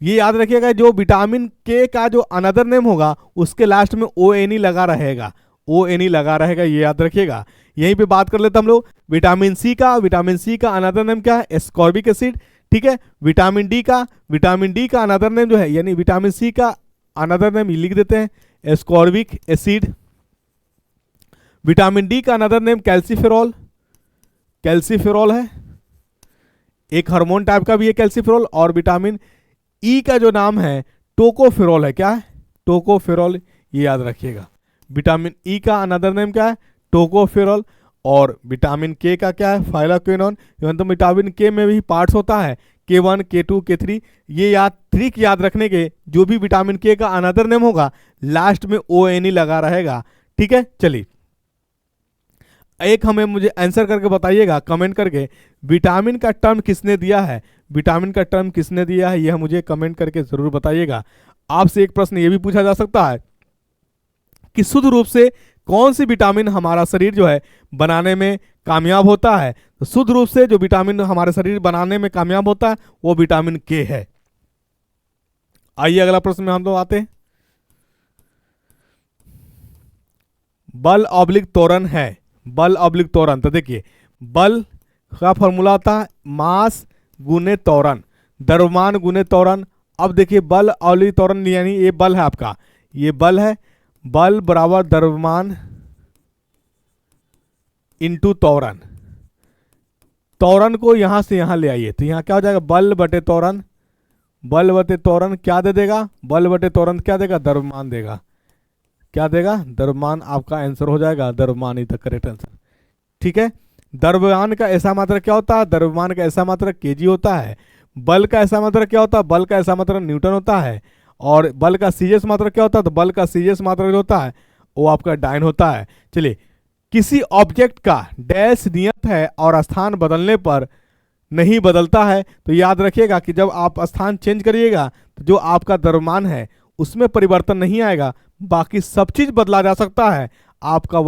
ये याद रखिएगा, जो विटामिन के का जो अनदर नेम होगा उसके लास्ट में ओ एन ई लगा रहेगा, ओ एन ई लगा रहेगा, ये याद रखिएगा। यहीं पे बात कर लेते हम लोग विटामिन सी का। विटामिन सी का अनदर नेम क्या है? Ascorbic acid. ठीक है। विटामिन डी का अनदर नेम जो है, यानी विटामिन सी का अनदर नेम लिख देते हैं एस्कॉर्बिक एसिड। विटामिन डी का अनदर नेम कैल्सीफेरॉल, कैल्सीफेरॉल है, एक हार्मोन टाइप का भी है कैल्सीफेरॉल। और विटामिन ई का जो नाम है टोकोफेरॉल है। क्या है? टोकोफेरॉल, ये याद रखिएगा। विटामिन ई का अनदर नेम क्या है? टोकोफेरॉल। और विटामिन के का क्या है? फाइलाक्विनोन। तो विटामिन के में भी पार्ट्स होता है, K1, K2, K3। ये ट्रिक याद रखने के, जो भी विटामिन के का अनदर नेम होगा लास्ट में ओ एन ई लगा रहेगा। ठीक है। चलिए, एक हमें मुझे आंसर करके बताइएगा कमेंट करके, विटामिन का टर्म किसने दिया है? विटामिन का टर्म किसने दिया है, यह मुझे कमेंट करके जरूर बताइएगा। आपसे एक प्रश्न ये भी पूछा जा सकता है कि शुद्ध रूप से कौन सी विटामिन हमारा शरीर जो है बनाने में कामयाब होता है? तो शुद्ध रूप से जो विटामिन हमारे शरीर बनाने में कामयाब होता है वो विटामिन के है। आइए अगला प्रश्न में हम लोग आते हैं। बल ऑब्लिक त्वरण है, बल ऑब्लिक त्वरण। तो देखिए, बल का फॉर्मूला होता है मास गुने त्वरण, द्रव्यमान गुने त्वरण। अब देखिए, बल ऑब्लिक त्वरण यानी ये बल है आपका, ये बल है, बल बराबर द्रव्यमान इंटू त्वरण। त्वरण को यहां से यहां ले आइए, तो यहां क्या हो जाएगा? बल बटे त्वरण, बल बटे त्वरण क्या दे देगा? बल बटे त्वरण क्या देगा? द्रव्यमान देगा। क्या देगा? द्रव्यमान। आपका आंसर हो जाएगा द्रव्यमान इज द करेक्ट आंसर। ठीक है। द्रव्यमान का ऐसा मात्रक क्या होता है? द्रव्यमान का ऐसा मात्रक केजी होता है। बल का ऐसा मात्रक क्या होता है? बल का ऐसा मात्रक न्यूटन होता है। और बल का सीजीएस मात्रक क्या होता है? तो बल का सीजीएस मात्रक जो होता है वो आपका डाइन होता है। चलिए, किसी ऑब्जेक्ट का डैश नियत है और स्थान बदलने पर नहीं बदलता है, तो याद रखिएगा कि जब आप स्थान चेंज करिएगा तो जो आपका द्रव्यमान है उसमें परिवर्तन नहीं आएगा, बाकी सब चीज बदला जा सकता है। आपका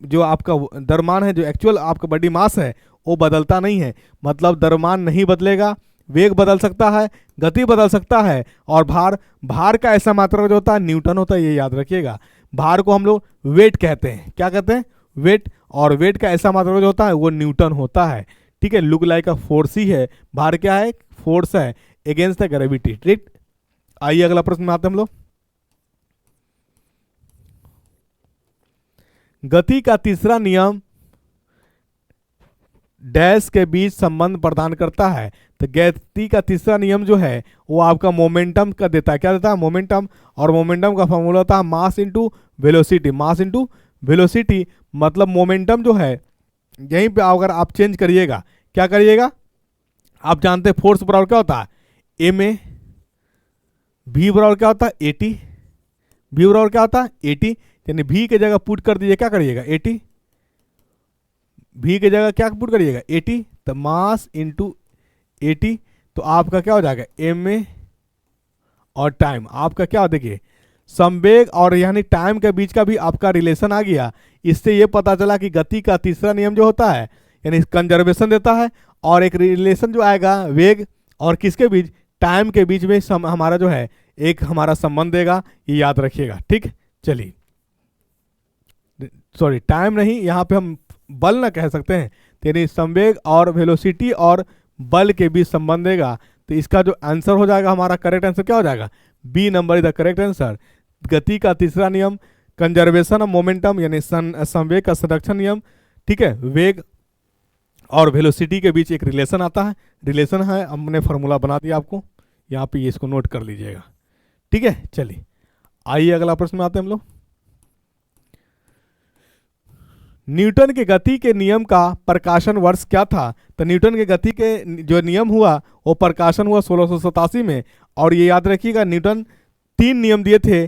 जो आपका द्रव्यमान है, जो एक्चुअल आपका बॉडी मास है, वो बदलता नहीं है। मतलब द्रव्यमान नहीं बदलेगा, वेग बदल सकता है, गति बदल सकता है। और भार का ऐसा मात्रक जो होता है न्यूटन होता है, ये याद रखिएगा। भार को हम लोग वेट कहते हैं। क्या कहते हैं? वेट। और वेट का ऐसा मात्रक जो होता है वो न्यूटन होता है। ठीक है। लुक लाइक अ फोर्स ही है, भार क्या है? फोर्स है अगेंस्ट द ग्रेविटी। ठीक। आइए अगला प्रश्न में आते हैं हम लोग। गति का तीसरा नियम डैश के बीच संबंध प्रदान करता है। तो गति का तीसरा नियम जो है वो आपका मोमेंटम का देता है। क्या देता है? मोमेंटम। और मोमेंटम का फॉर्मूला होता है mass into velocity, mass into velocity. मतलब मोमेंटम जो है, यहीं पे अगर आप चेंज करिएगा, क्या करिएगा? आप जानते हैं फोर्स बराबर क्या होता है? M A. भी बराबर क्या होता है? 80। भी बराबर क्या होता है? 80। यानी भी की जगह पुट कर दीजिए, क्या करिएगा? 80। भी की जगह क्या पुट करिएगा? 80। तो मास इंटू 80, तो आपका क्या हो जाएगा? M A. और टाइम आपका क्या हो, देखिए संवेग और यानी टाइम के बीच का भी आपका रिलेशन आ गया। इससे ये पता चला कि गति का तीसरा नियम जो होता है यानी कंजर्वेशन देता है, और एक रिलेशन जो आएगा वेग और किसके बीच? टाइम के बीच में हमारा जो है एक हमारा संबंध देगा, ये याद रखिएगा। ठीक। चलिए, सॉरी टाइम नहीं, यहाँ पे हम बल ना कह सकते हैं, यानी संवेग और वेलोसिटी और बल के बीच संबंध देगा। तो इसका जो आंसर हो जाएगा, हमारा करेक्ट आंसर क्या हो जाएगा? B number is the correct answer. गति का तीसरा नियम कंजर्वेशन ऑफ मोमेंटम यानी संवेग का संरक्षण नियम। ठीक है। वेग और वेलोसिटी के बीच एक रिलेशन आता है, रिलेशन है, हमने फॉर्मूला बना दिया आपको, यहाँ पे इसको नोट कर लीजिएगा। ठीक है। चलिए, आइए अगला प्रश्न में आते हैं हम लोग। न्यूटन के गति के नियम का प्रकाशन वर्ष क्या था? तो न्यूटन के गति के जो नियम हुआ वो प्रकाशन हुआ 1687 में। और ये याद रखिएगा, न्यूटन 3 नियम दिए थे।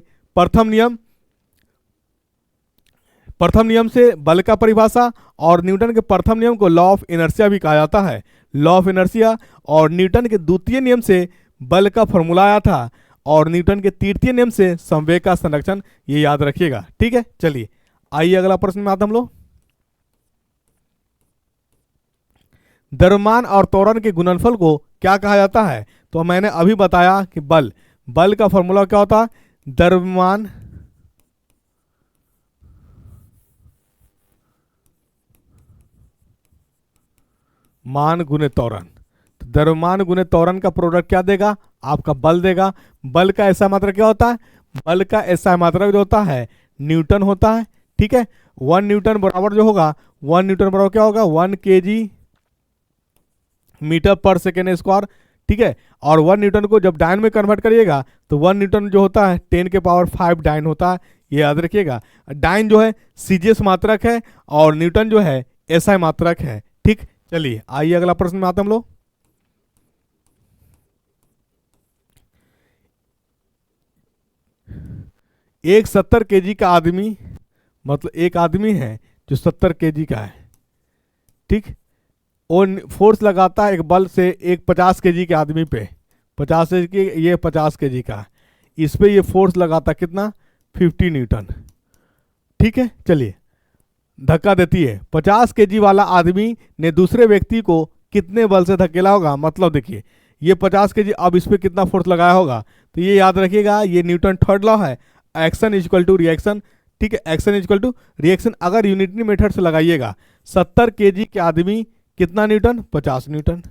प्रथम नियम से बल का परिभाषा, और न्यूटन के प्रथम नियम को लॉ ऑफ इनर्शिया भी कहा जाता है, लॉ ऑफ इनर्शिया। और न्यूटन के द्वितीय नियम से बल का फॉर्मूला आया था, और न्यूटन के तृतीय नियम से संवेग का संरक्षण, ये याद रखिएगा। ठीक है, चलिए आइए अगला प्रश्न में आते हम लोग। द्रव्यमान और त्वरण के गुणनफल को क्या कहा जाता है? तो मैंने अभी बताया कि बल का फॉर्मूला क्या होता है? द्रव्यमान मान गुने त्वरण। तो द्रव्यमान गुने त्वरण का प्रोडक्ट क्या देगा? आपका बल देगा। बल का ऐसा मात्रक क्या होता है? बल का ऐसा मात्रक जो होता है न्यूटन होता है। ठीक है, 1 न्यूटन बराबर जो होगा, 1 न्यूटन बराबर क्या होगा? 1 kg मीटर पर सेकेंड स्क्वायर। ठीक है, और 1 न्यूटन को जब डायन में कन्वर्ट करिएगा तो 1 न्यूटन जो होता है 10 के पावर 5 डायन होता है, ये याद रखिएगा। डायन जो है सीजीएस मात्रक है और न्यूटन जो है एसआई मात्रक है। ठीक, चलिए आइए अगला प्रश्न में आते हम लोग। एक 70 kg का आदमी, मतलब एक आदमी है जो 70 kg का है। ठीक, वो फोर्स लगाता है एक बल से एक 50 kg के आदमी पे, 50 kg, ये 50 kg का है, इस पे ये फोर्स लगाता कितना? 50 न्यूटन। ठीक है, चलिए धक्का देती है। 50 kg वाला आदमी ने दूसरे व्यक्ति को कितने बल से धकेला होगा? मतलब देखिए ये 50 kg, अब इस पे कितना फोर्स लगाया होगा? तो ये याद रखिएगा, ये न्यूटन थर्ड लॉ है, action is equal to reaction. ठीक है, action is equal to reaction. अगर यूनिटरी मेथड से लगाइएगा, 70 kg के आदमी कितना न्यूटन? 50 न्यूटन।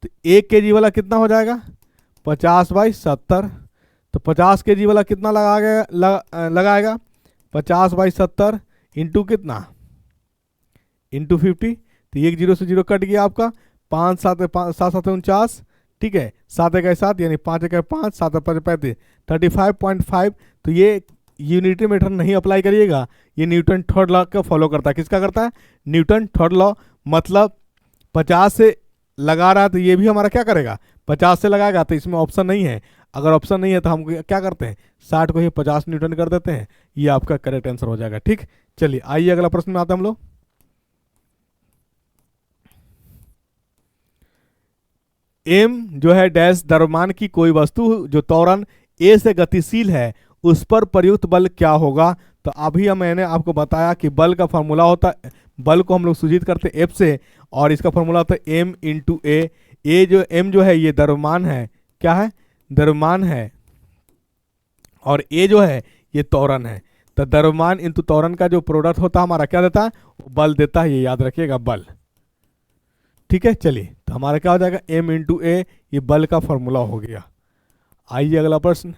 तो 1 kg वाला कितना हो जाएगा? 50/70। तो 50 kg वाला कितना लगाएगा? 50/70 इंटू कितना? इंटू 50। तो एक 0 से 0 कट गया आपका, 5 7 7 49। ठीक है, 7 1 7 यानी 5 1 5 7 5 35, 35.5। तो ये यूनिटरी मेथड नहीं अप्लाई करिएगा, ये न्यूटन थर्ड लॉ का फॉलो करता है। किसका करता है? Newton third law. मतलब 50 से लगा रहा है तो ये भी हमारा क्या करेगा? 50 से लगाएगा। तो इसमें ऑप्शन नहीं है, अगर ऑप्शन नहीं है तो हम क्या करते हैं? 60 को ही 50 न्यूटन कर देते हैं, ये आपका करेक्ट आंसर हो जाएगा। ठीक, चलिए आइए अगला प्रश्न में आते हैं हम लोग। एम जो है डैश द्रव्यमान की कोई वस्तु जो त्वरण ए से गतिशील है, उस पर प्रयुक्त बल क्या होगा? तो अभी मैंने आपको बताया कि बल का फॉर्मूला होता है, बल को हम लोग सूचित करते हैं एफ से, और इसका फॉर्मूला होता है एम इंटू ए। ए जो एम जो है ये द्रव्यमान है, क्या है? द्रव्यमान है, और ए जो है ये त्वरण है। तो द्रव्यमान इंटू त्वरण का जो प्रोडक्ट होता है हमारा क्या देता है? बल देता है, ये याद रखिएगा, बल। ठीक है, चलिए तो हमारा क्या हो जाएगा? एम इंटू ए, ये बल का फॉर्मूला हो गया। आइए अगला प्रश्न।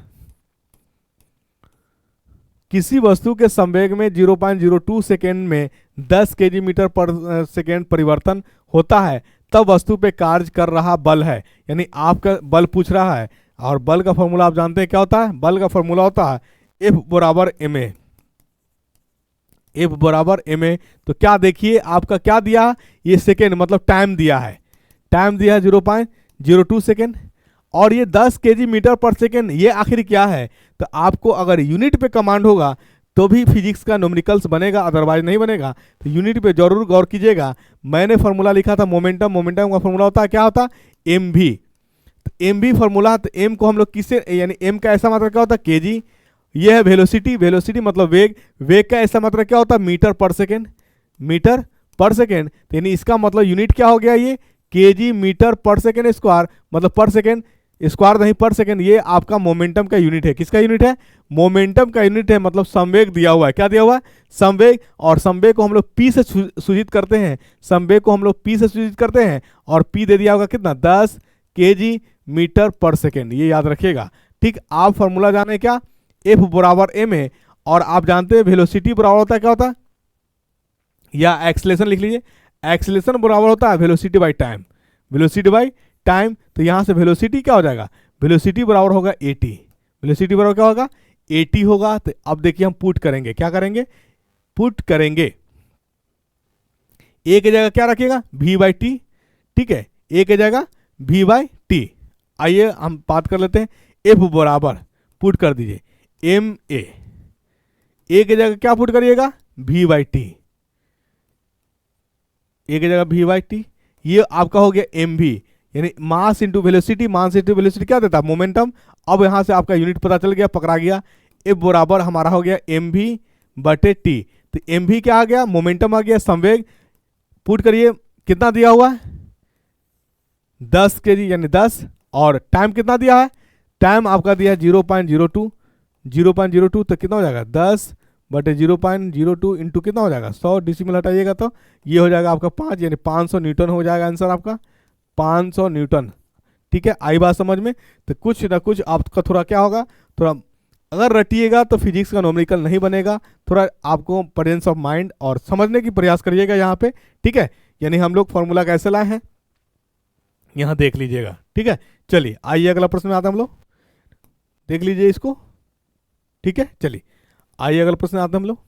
किसी वस्तु के संवेग में 0.02 सेकेंड में 10 kg मीटर पर सेकेंड परिवर्तन होता है, तब वस्तु पे कार्य कर रहा बल है। यानी आपका बल पूछ रहा है, और बल का फॉर्मूला आप जानते हैं क्या होता है? बल का फॉर्मूला होता है F बराबर ma। F बराबर ma। तो क्या देखिए आपका क्या दिया? ये सेकेंड मतलब टाइम दिया है, टाइम दिया है 0.02 सेकेंड, और ये 10 kg मीटर पर सेकेंड, ये आखिर क्या है? तो आपको अगर यूनिट पे कमांड होगा तो भी फिजिक्स का न्यूमेरिकल्स बनेगा, अदरवाइज नहीं बनेगा। तो यूनिट पे जरूर गौर कीजिएगा। मैंने फॉर्मूला लिखा था मोमेंटम, मोमेंटम का फॉर्मूला होता है क्या होता है? एम भी। तो एम भी फॉर्मूला, तो एम को हम लोग किससे, यानी एम का ऐसा मात्रा क्या होता है? केजी। ये है वेलोसिटी, वेलोसिटी मतलब वेग, वेग का ऐसा मात्रा क्या होता है? मीटर पर सेकेंड, मीटर पर सेकेंड। तो यानी इसका मतलब यूनिट क्या हो गया? ये केजी मीटर पर सेकेंड स्क्वायर, मतलब पर सेकेंड स्क्वायर नहीं, पर सेकेंड। ये आपका मोमेंटम का यूनिट है। किसका यूनिट है? मोमेंटम का यूनिट है, मतलब संवेग दिया हुआ है। क्या दिया हुआ है? संवेग। और संवेग को हम लोग पी से सूचित करते हैं, संवेग को हम लोग पी से सूचित करते हैं, और पी दे दिया होगा कितना? 10 kg मीटर पर सेकेंड, ये याद रखिएगा। ठीक, आप फॉर्मूला जाने क्या? एफ बराबर एम ए, और आप जानते हैं वेलोसिटी बराबर होता है क्या होता है? या एक्सेलेरेशन लिख लीजिए, एक्सेलेरेशन बराबर होता है velocity by time, velocity by time. तो यहां से वेलोसिटी क्या हो जाएगा? वेलोसिटी बराबर होगा 80, वेलोसिटी बराबर क्या होगा? 80 होगा। तो अब देखिए हम पुट करेंगे, क्या करेंगे? पुट करेंगे। ए की जगह क्या रखिएगा? v by T. ठीक है, ए की जगह v बाई टी। आइए हम बात कर लेते हैं। एफ बराबर पुट कर दीजिए एम ए, ए की जगह क्या पुट करिएगा? v बाई टी, एक जगह v बाई टी, ये आपका हो गया एम वी, यानी mass into velocity, mass into velocity क्या देता है, मोमेंटम। अब यहां से आपका यूनिट पता चल गया, पकड़ा गया, ए बराबर हमारा हो गया एम वी बटे टी। तो एम वी क्या आ गया, मोमेंटम आ गया, संवेग पुट करिए, कितना दिया हुआ है 10 kg यानी 10, और टाइम कितना दिया है, टाइम आपका दिया है 0.02, 0.02, तो कितना हो जाएगा 10 बटे 0.02 इंटू कितना हो जाएगा 100, डिसिमल हटाइएगा तो ये हो जाएगा आपका 5, यानी 500 न्यूटन हो जाएगा आंसर आपका, 500 न्यूटन। ठीक है, आई बात समझ में। तो कुछ ना कुछ आपका थोड़ा क्या होगा, थोड़ा अगर रटिएगा तो फिजिक्स का न्यूमेरिकल नहीं बनेगा, थोड़ा आपको प्रेजेंस ऑफ माइंड और समझने की प्रयास करिएगा यहाँ पे। ठीक है, यानी हम लोग फॉर्मूला कैसे लाए हैं यहाँ देख लीजिएगा। ठीक है, चलिए आइए अगला प्रश्न में आते हैं हम लोग, देख लीजिए इसको। ठीक है, चलिए आइए अगला प्रश्न आते हैं हम लोग।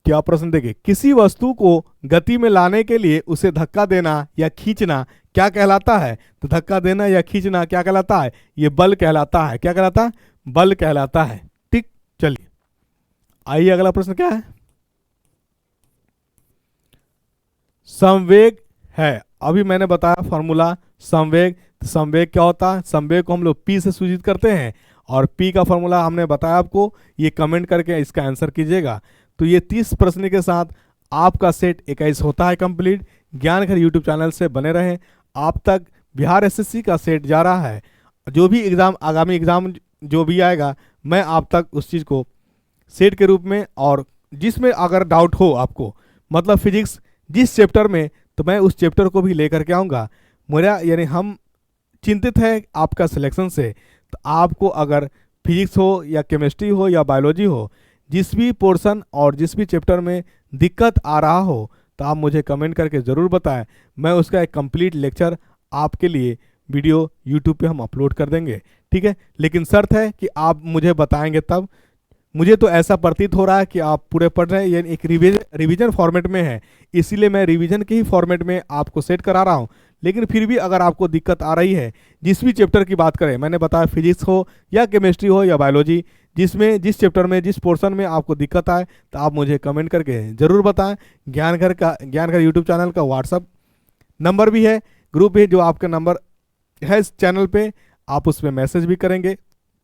क्या प्रश्न देखिए, किसी वस्तु को गति में लाने के लिए उसे धक्का देना या खींचना क्या कहलाता है। तो धक्का देना या खींचना क्या कहलाता है, ये बल कहलाता है। क्या कहलाता है, बल कहलाता है। ठीक, चलिए आइए अगला प्रश्न क्या है, संवेग है। अभी मैंने बताया फॉर्मूला संवेग, तो संवेग क्या होता है, संवेग को हम लोग पी से सूचित करते हैं, और पी का फॉर्मूला हमने बताया आपको, ये कमेंट करके इसका आंसर कीजिएगा। तो ये 30 प्रश्न के साथ आपका सेट 21 होता है कंप्लीट। ज्ञान घर यूट्यूब चैनल से बने रहें, आप तक बिहार एसएससी का सेट जा रहा है, जो भी एग्ज़ाम आगामी एग्ज़ाम जो भी आएगा मैं आप तक उस चीज़ को सेट के रूप में, और जिसमें अगर डाउट हो आपको, मतलब फिजिक्स जिस चैप्टर में, तो मैं उस चैप्टर को भी लेकर के आऊँगा। मेरा यानी हम चिंतित है आपका सिलेक्शन से, तो आपको अगर फिजिक्स हो या केमिस्ट्री हो या बायोलॉजी हो, जिस भी पोर्शन और जिस भी चैप्टर में दिक्कत आ रहा हो, तो आप मुझे कमेंट करके ज़रूर बताएं। मैं उसका एक कंप्लीट लेक्चर आपके लिए वीडियो यूट्यूब पे हम अपलोड कर देंगे। ठीक है, लेकिन शर्त है कि आप मुझे बताएंगे तब। मुझे तो ऐसा प्रतीत हो रहा है कि आप पूरे पढ़ रहे हैं, यानी एक रिवीजन फॉर्मेट में है, इसीलिए मैं रिवीजन के ही फॉर्मेट में आपको सेट करा रहा हूँ। लेकिन फिर भी अगर आपको दिक्कत आ रही है, जिस भी चैप्टर की बात करें, मैंने बताया फिजिक्स हो या केमिस्ट्री हो या बायोलॉजी, जिसमें जिस चैप्टर में जिस पोर्शन में आपको दिक्कत आए, तो आप मुझे कमेंट करके ज़रूर बताएं। ज्ञान घर यूट्यूब चैनल का व्हाट्सअप नंबर भी है, ग्रुप भी, जो आपका नंबर है इस चैनल पे, आप उस पर मैसेज भी करेंगे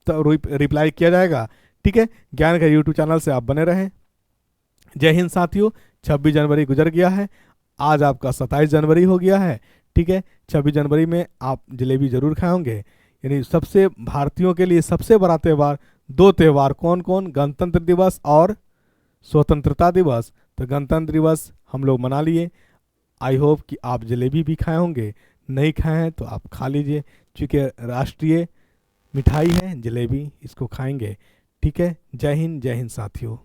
तो रिप्लाई किया जाएगा। ठीक है, ज्ञान घर यूट्यूब चैनल से आप बने रहें। जय हिंद साथियों, 26 जनवरी गुजर गया है, आज आपका 27 जनवरी हो गया है। ठीक है, 26 जनवरी में आप जलेबी जरूर खाए होंगे। यानी सबसे भारतीयों के लिए सबसे बड़ा त्यौहार, दो त्यौहार कौन कौन, गणतंत्र दिवस और स्वतंत्रता दिवस। तो गणतंत्र दिवस हम लोग मना लिए, आई होप कि आप जलेबी भी खाए होंगे, नहीं खाए हैं तो आप खा लीजिए, चूँकि राष्ट्रीय मिठाई है जलेबी, इसको खाएंगे। ठीक है, जय हिंद साथियों।